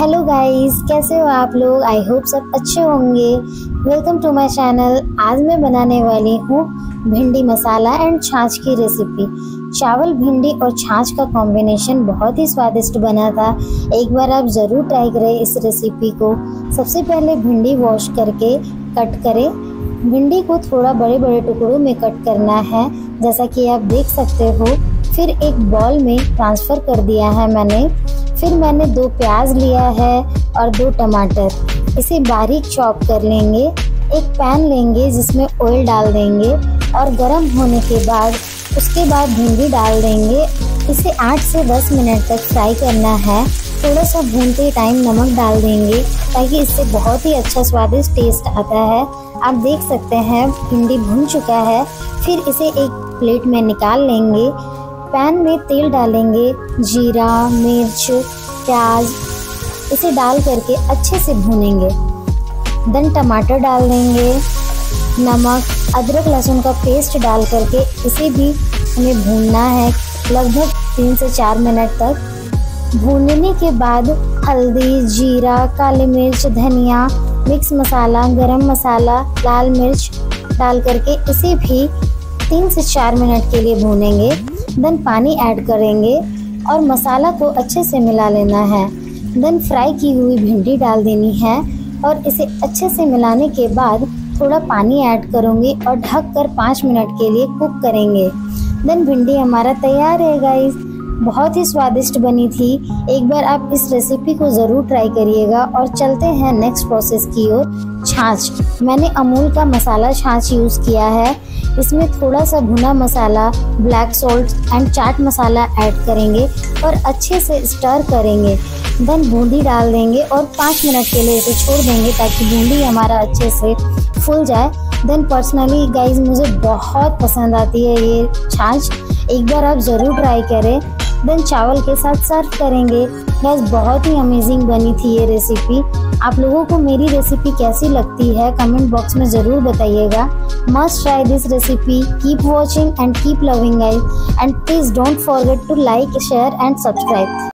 Hello guys, कैसे हो आप लोग। आई होप सब अच्छे होंगे। Welcome to my channel. आज मैं बनाने वाली हूँ भिंडी मसाला एंड छाछ की रेसिपी। चावल, भिंडी और छाछ का कॉम्बिनेशन बहुत ही स्वादिष्ट बना था। एक बार आप ज़रूर ट्राई करें इस रेसिपी को। सबसे पहले भिंडी वॉश करके कट करें। भिंडी को थोड़ा बड़े बड़े टुकड़ों में कट करना है, जैसा कि आप देख सकते हो। फिर एक बॉल में ट्रांसफ़र कर दिया है मैंने। फिर मैंने 2 प्याज लिया है और 2 टमाटर। इसे बारीक चॉप कर लेंगे। एक पैन लेंगे जिसमें ऑयल डाल देंगे और गर्म होने के बाद उसके बाद भिंडी डाल देंगे। इसे 8 से 10 मिनट तक फ्राई करना है। थोड़ा सा भूनते टाइम नमक डाल देंगे ताकि इससे बहुत ही अच्छा स्वादिष्ट टेस्ट आता है। आप देख सकते हैं भिंडी भून चुका है। फिर इसे एक प्लेट में निकाल लेंगे। पैन में तेल डालेंगे, जीरा, मिर्च, प्याज, इसे डाल करके अच्छे से भूनेंगे। देन टमाटर डाल देंगे, नमक, अदरक लहसुन का पेस्ट डाल करके इसे भी हमें भूनना है लगभग 3 से 4 मिनट तक। भूनने के बाद हल्दी, जीरा, काली मिर्च, धनिया, मिक्स मसाला, गरम मसाला, लाल मिर्च डाल करके इसे भी 3 से 4 मिनट के लिए भूनेंगे। देन पानी ऐड करेंगे और मसाला को अच्छे से मिला लेना है। देन फ्राई की हुई भिंडी डाल देनी है और इसे अच्छे से मिलाने के बाद थोड़ा पानी ऐड करूँगी और ढककर 5 मिनट के लिए कुक करेंगे। देन भिंडी हमारा तैयार है गाइस। बहुत ही स्वादिष्ट बनी थी। एक बार आप इस रेसिपी को ज़रूर ट्राई करिएगा। और चलते हैं नेक्स्ट प्रोसेस की ओर। छाछ, मैंने अमूल का मसाला छाछ यूज़ किया है। इसमें थोड़ा सा भुना मसाला, black salt and chaat masala add करेंगे और अच्छे से स्टर करेंगे। देन बूंदी डाल देंगे और 5 मिनट के लिए इसे छोड़ देंगे ताकि बूंदी हमारा अच्छे से फूल जाए। देन पर्सनली गाइस मुझे बहुत पसंद आती है ये छाछ। एक बार आप ज़रूर ट्राई करें। देन चावल के साथ सर्व करेंगे। गाइस बहुत ही अमेजिंग बनी थी ये रेसिपी। आप लोगों को मेरी रेसिपी कैसी लगती है कमेंट बॉक्स में ज़रूर बताइएगा। Must try this recipe. Keep watching and keep loving guys, and please don't forget to like, share and subscribe.